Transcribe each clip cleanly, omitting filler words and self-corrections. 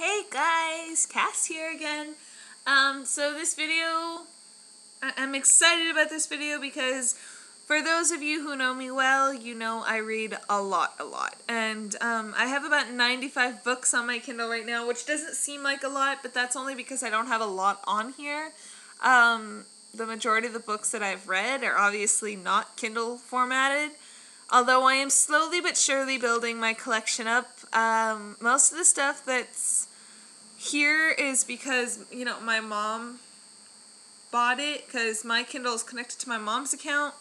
Hey guys, Cass here again. So this video, I'm excited about this video because for those of you who know me well, you know I read a lot. And I have about 95 books on my Kindle right now, which doesn't seem like a lot, but that's only because I don't have a lot on here. The majority of the books that I've read are obviously not Kindle formatted. Although I am slowly but surely building my collection up. Most of the stuff that's here is because, my mom bought it because my Kindle is connected to my mom's account.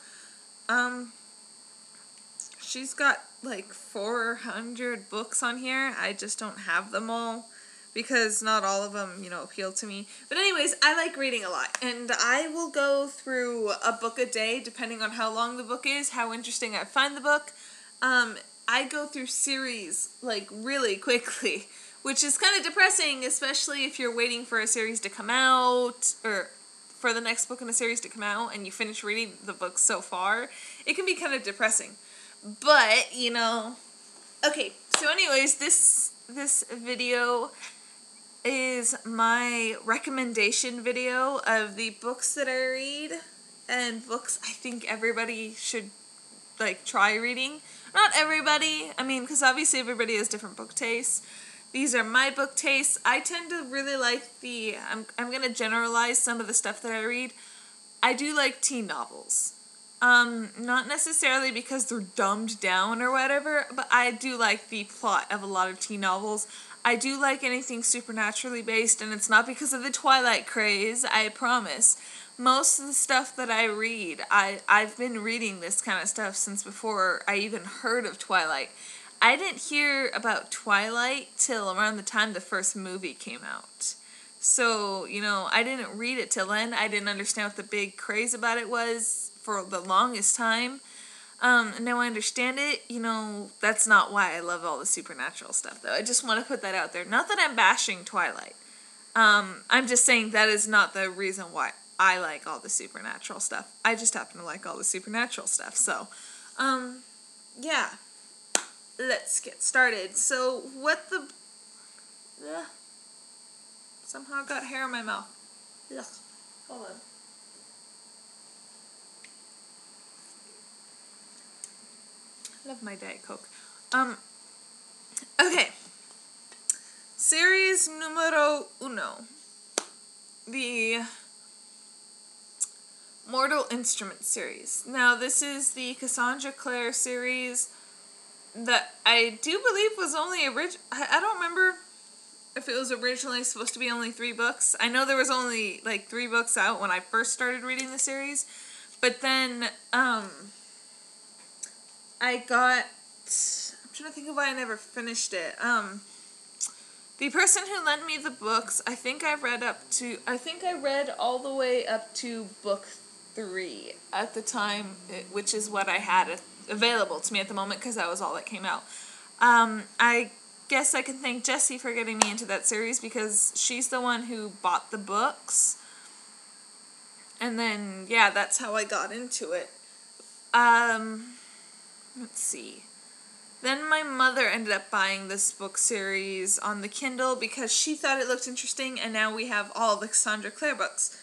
She's got like 400 books on here. I just don't have them all because not all of them, appeal to me. But anyways, I like reading a lot, and I will go through a book a day depending on how long the book is, how interesting I find the book. I go through series like really quickly, which is kind of depressing, especially if you're waiting for a series to come out or for the next book in a series to come out and you finish reading the book so far. It can be kind of depressing. But, okay, so anyways, this video is my recommendation video of the books that I read and books I think everybody should try reading. Not everybody, because obviously everybody has different book tastes. These are my book tastes. I tend to really like I'm going to generalize some of the stuff that I read. I do like teen novels. Not necessarily because they're dumbed down or whatever, but I do like the plot of a lot of teen novels. I do like anything supernaturally based, and it's not because of the Twilight craze, I promise. Most of the stuff that I read, I've been reading this kind of stuff since before I even heard of Twilight. I didn't hear about Twilight till around the time the first movie came out. So, I didn't read it till then. I didn't understand what the big craze about it was for the longest time. Now I understand it. That's not why I love all the supernatural stuff, though. I just want to put that out there. Not that I'm bashing Twilight. I'm just saying that is not the reason why I like all the supernatural stuff. I just happen to like all the supernatural stuff. So, yeah. Let's get started. So, somehow got hair in my mouth. Ugh. Hold on. Love my Diet Coke. Okay. Series numero uno. The Mortal Instruments series. Now, this is the Cassandra Clare series that I do believe was only I don't remember if it was originally supposed to be only 3 books. I know there was only 3 books out when I first started reading the series, but then I'm trying to think of why I never finished it. The person who lent me the books, I think I read all the way up to book 3 at the time, which is what I had available to me at the moment because that was all that came out. I guess I can thank Jessie for getting me into that series because she's the one who bought the books. And then, yeah, that's how I got into it. Let's see. Then my mother ended up buying this book series on the Kindle because she thought it looked interesting, and now we have all the Cassandra Clare books.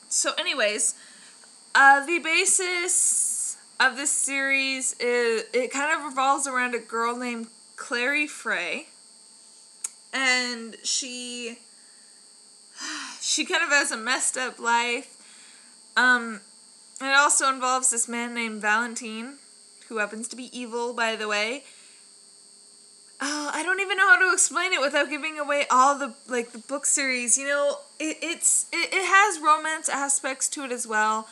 So anyways, the basis of this series it kind of revolves around a girl named Clary Frey, and she kind of has a messed up life. It also involves this man named Valentine, who happens to be evil, by the way. I don't even know how to explain it without giving away all the book series. It has romance aspects to it as well.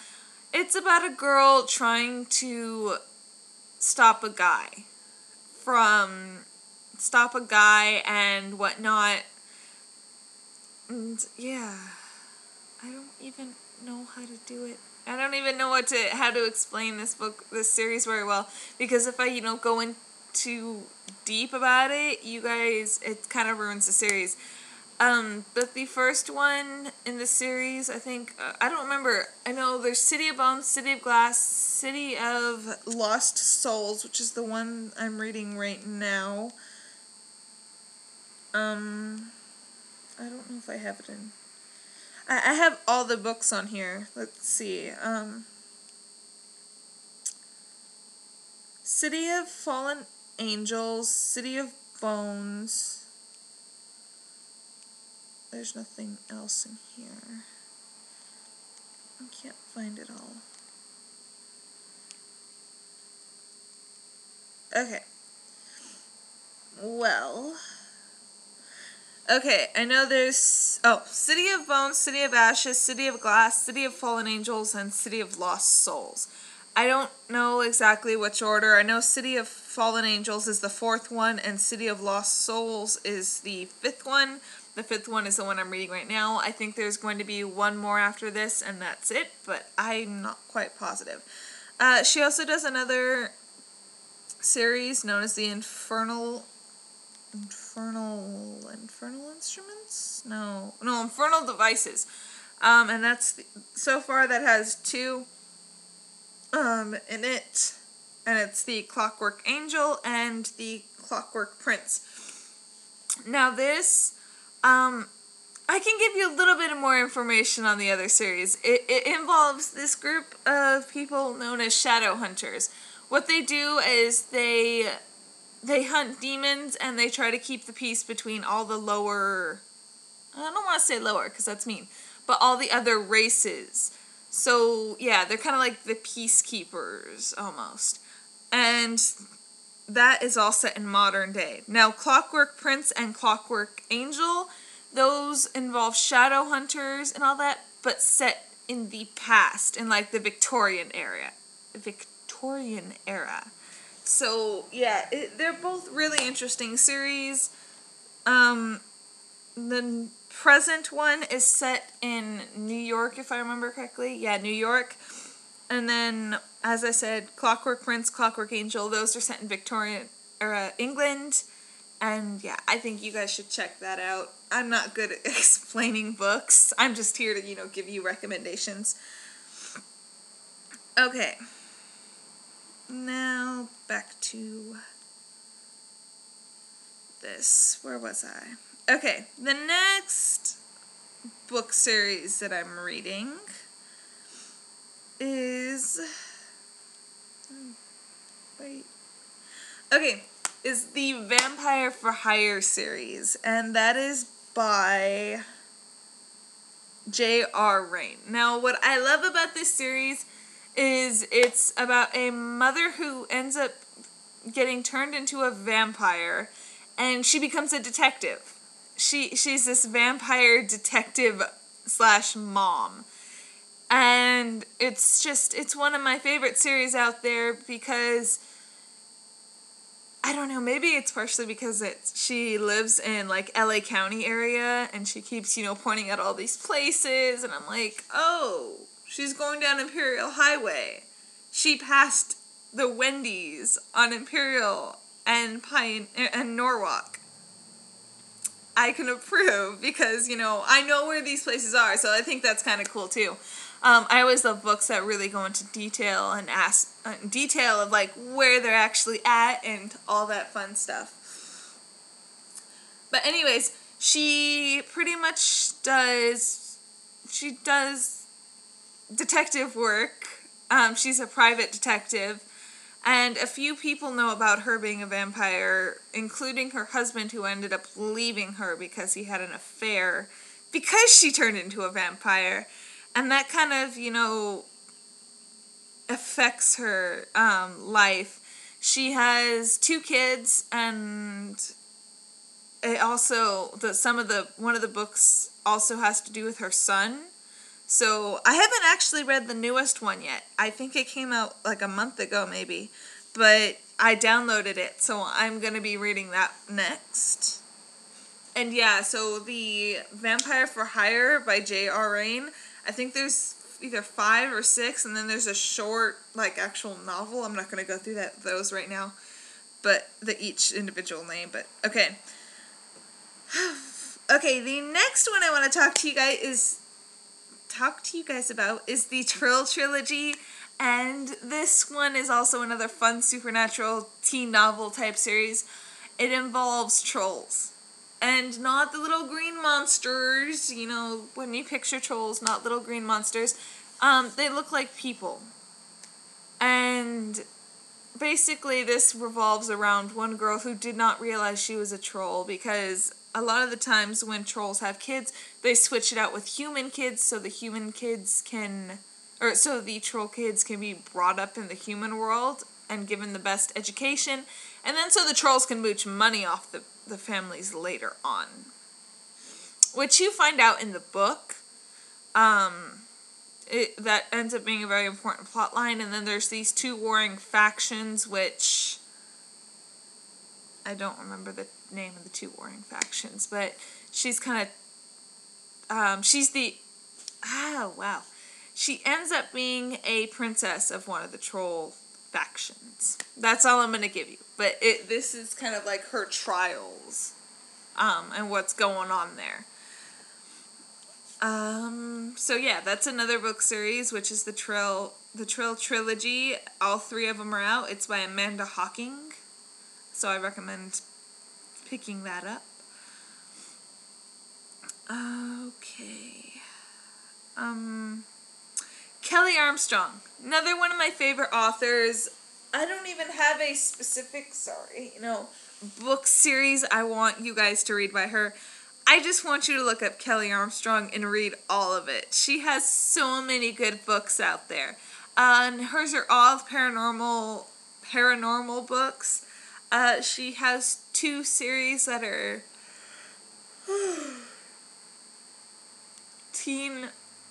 It's about a girl trying to stop a guy and whatnot. And yeah, I don't even know how to do it. I don't even know how to explain this series very well, because if I, go in too deep about it, you guys, it kind of ruins the series. But the first one in the series, I think, I don't remember. I know there's City of Bones, City of Glass, City of Lost Souls, which is the one I'm reading right now. I don't know if I have it in. I have all the books on here. Let's see. City of Fallen Angels, City of Bones. There's nothing else in here. I can't find it all. Okay. Well. Okay, I know there's... City of Bones, City of Ashes, City of Glass, City of Fallen Angels, and City of Lost Souls. I don't know exactly which order. I know City of Fallen Angels is the 4th one, and City of Lost Souls is the 5th one. The 5th one is the one I'm reading right now. I think there's going to be one more after this, and that's it, but I'm not quite positive. She also does another series known as the Infernal Instruments? No, Infernal Devices. And that's, so far that has 2 in it, and it's the Clockwork Angel and the Clockwork Prince. Now this, I can give you a little bit more information on the other series. It involves this group of people known as Shadow Hunters. What they do is they hunt demons, and they try to keep the peace between all the lower... I don't want to say lower, because that's mean. But all the other races. So, yeah, they're kind of like the peacekeepers, almost. And that is all set in modern day. Now, Clockwork Prince and Clockwork Angel, those involve shadow hunters and all that, but set in the past, in like the Victorian era. So, yeah, they're both really interesting series. The present one is set in New York, if I remember correctly. Yeah, New York. And then, as I said, Clockwork Prince, Clockwork Angel, those are set in Victorian era England. And yeah, I think you guys should check that out. I'm not good at explaining books. I'm just here to, give you recommendations. Okay. Now, back to this. Where was I? Okay, the next book series that I'm reading is... is the Vampire for Hire series, and that is by J.R. Rain. Now, what I love about this series is it's about a mother who ends up getting turned into a vampire, and she becomes a detective. She's this vampire detective / mom. And it's one of my favorite series out there because, I don't know, maybe it's partially because she lives in, like, LA County area, and she keeps, pointing out all these places, and I'm like, oh, she's going down Imperial Highway. She passed the Wendy's on Imperial and Norwalk. I can approve because, I know where these places are, so I think that's kind of cool, too. I always love books that really go into detail and ask detail of, like, where they're actually at and all that fun stuff. But anyways, she pretty much does detective work. She's a private detective. And a few people know about her being a vampire, including her husband, who ended up leaving her because he had an affair because she turned into a vampire. And that kind of, affects her life. She has 2 kids, and it also, one of the books also has to do with her son. So, I haven't actually read the newest one yet. I think it came out like a month ago, maybe. But I downloaded it, so I'm going to be reading that next. And yeah, so the Vampire for Hire by J.R. Rain, I think there's either 5 or 6, and then there's a short, like, actual novel. I'm not going to go through those right now, but each individual name, but okay. Okay, the next one I want to talk to you guys about is the Trill Trilogy, and this one is also another fun supernatural teen novel type series. It involves trolls. And not the little green monsters, you know, when you picture trolls, not little green monsters. They look like people. And basically this revolves around one girl who did not realize she was a troll, because a lot of the times when trolls have kids, they switch it out with human kids so the human kids can, or so the troll kids can be brought up in the human world and given the best education, and then so the trolls can mooch money off the families later on. Which you find out in the book. That ends up being a very important plot line, and then there's these two warring factions, which I don't remember the name of the two warring factions, but she's kind of, she ends up being a princess of one of the troll factions. That's all I'm going to give you, but this is kind of like her trials, and what's going on there. So yeah, that's another book series, which is the Trill Trilogy. All three of them are out. It's by Amanda Hocking, so I recommend picking that up. Okay. Kelly Armstrong, another one of my favorite authors. I don't even have a specific, book series I want you guys to read by her. I just want you to look up Kelly Armstrong and read all of it. She has so many good books out there. And hers are all paranormal books. She has 2 series that are teen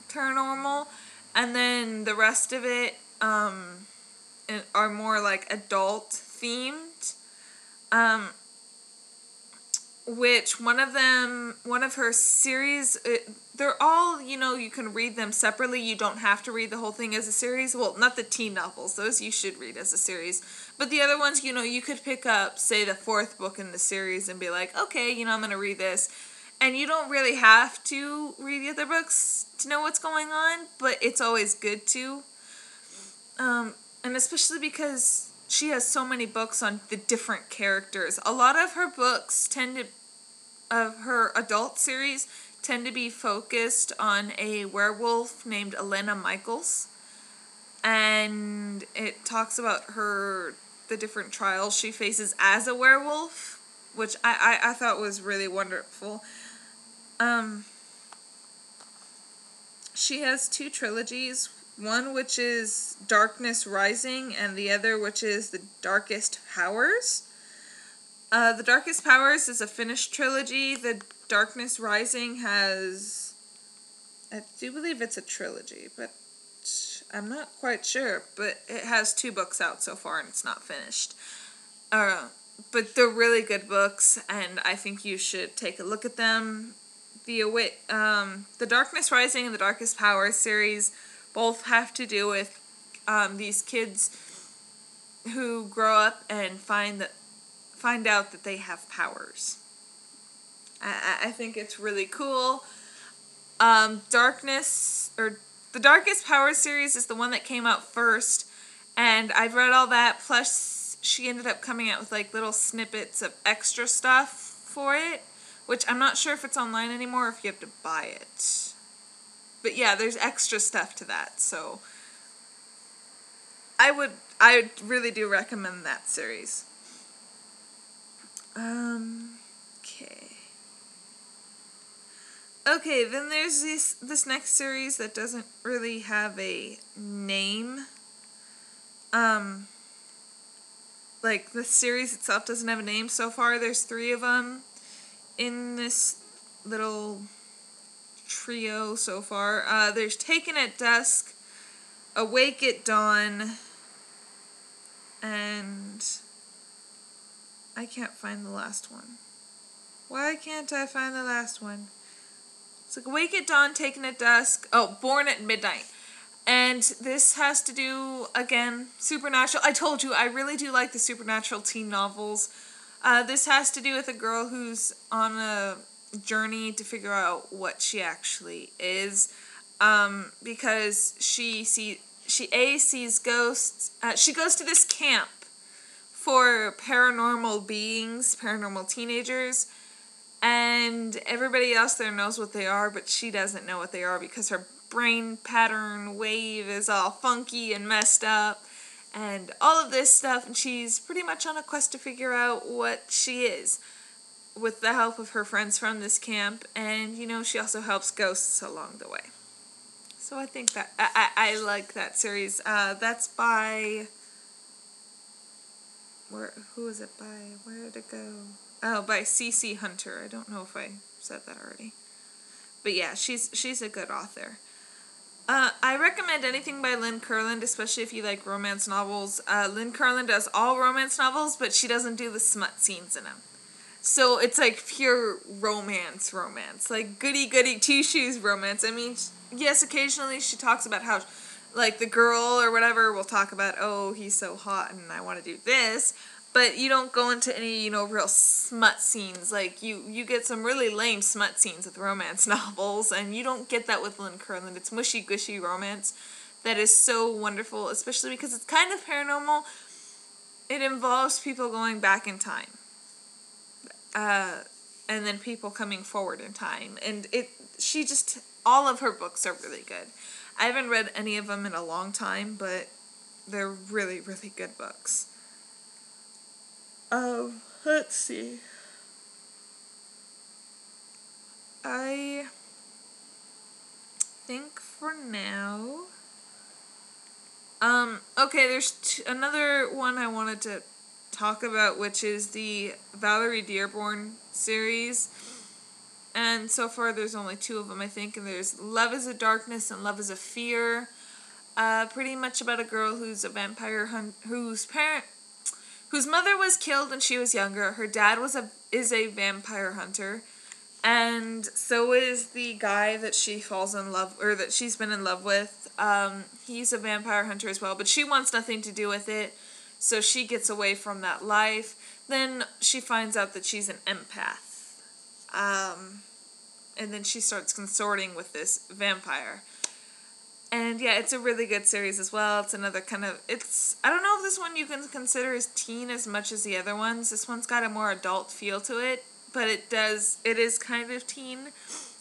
paranormal, and then the rest of it are more like adult themed. Which one of her series, they're all, you can read them separately. You don't have to read the whole thing as a series. Well, not the teen novels. Those you should read as a series. But the other ones, you could pick up, say, the 4th book in the series and be like, okay, I'm going to read this. And you don't really have to read the other books to know what's going on, but it's always good to. And especially because she has so many books on the different characters. A lot of her books of her adult series tend to be focused on a werewolf named Elena Michaels. And it talks about the different trials she faces as a werewolf, which I thought was really wonderful. She has 2 trilogies. One which is Darkness Rising, and the other which is The Darkest Powers. The Darkest Powers is a finished trilogy. The Darkness Rising has, I do believe it's a trilogy, but I'm not quite sure. But it has 2 books out so far, and it's not finished. But they're really good books, and I think you should take a look at them. The Darkness Rising and the Darkest Powers series both have to do with these kids who grow up and find out that they have powers. I think it's really cool. The Darkest Powers series is the one that came out first, and I've read all that, plus she ended up coming out with like little snippets of extra stuff for it, which I'm not sure if it's online anymore or if you have to buy it. But yeah, there's extra stuff to that, so I really do recommend that series. Okay, then there's this next series that doesn't really have a name. Like, the series itself doesn't have a name so far. There's 3 of them in this little trio so far. There's Taken at Dusk, Awake at Dawn, and I can't find the last one. Why can't I find the last one? It's like Awake at Dawn, Taken at Dusk, Born at Midnight. And this has to do, again, supernatural. I told you, I really do like the supernatural teen novels. This has to do with a girl who's on a journey to figure out what she actually is, because she sees ghosts. She goes to this camp for paranormal beings, paranormal teenagers, And everybody else there knows what they are, but she doesn't know what they are because her brain pattern wave is all funky and messed up and all of this stuff, and she's pretty much on a quest to figure out what she is with the help of her friends from this camp, and she also helps ghosts along the way. So I think that I like that series. That's by who is it by? Where did it go? Oh, by C.C. Hunter. I don't know if I said that already. But yeah, she's a good author. I recommend anything by Lynn Curland, especially if you like romance novels. Lynn Curland does all romance novels, but she doesn't do the smut scenes in them. So it's like pure romance. Like goody two-shoes romance. I mean, yes, occasionally she talks about how, like, the girl or whatever will talk about, oh, he's so hot and I want to do this. But you don't go into any, real smut scenes. Like, you get some really lame smut scenes with romance novels, and you don't get that with Lynn Curland. It's mushy-gushy romance that is so wonderful, especially because it's kind of paranormal. It involves people going back in time. And then people coming forward in time. And all of her books are really good. I haven't read any of them in a long time, but they're really, really good books. Let's see. I think for now... okay, there's another one I wanted to talk about, which is the Valerie Dearborn series. And so far there's only 2 of them, I think, and there's Love is a Darkness and Love is a Fear. Pretty much about a girl who's a vampire whose mother was killed when she was younger. Her dad is a vampire hunter, and so is the guy that she falls in love, or that she's been in love with. He's a vampire hunter as well, but she wants nothing to do with it, so she gets away from that life. Then she finds out that she's an empath, and then she starts consorting with this vampire. And yeah, it's a really good series as well. It's another kind of, I don't know if this one you can consider as teen as much as the other ones. This one's got a more adult feel to it, but it is kind of teen.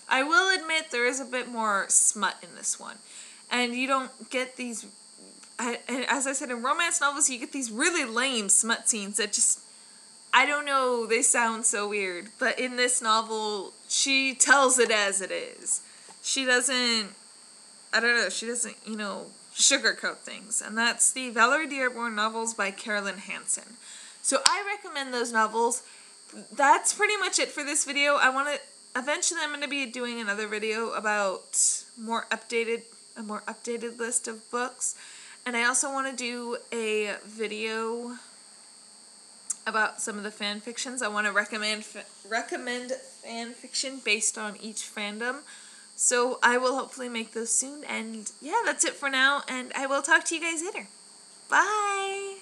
I will admit there is a bit more smut in this one. And you don't get these, as I said, in romance novels, you get these really lame smut scenes that just, I don't know, they sound so weird. But in this novel, she tells it as it is. She doesn't sugarcoat things. And that's the Valerie Dearborn novels by Carolyn Hansen. So I recommend those novels. That's pretty much it for this video. Eventually I'm going to be doing another video about a more updated list of books. And I also want to do a video about some of the fan fictions. I want to recommend fan fiction based on each fandom. So I will hopefully make those soon. And yeah, that's it for now. And I will talk to you guys later. Bye!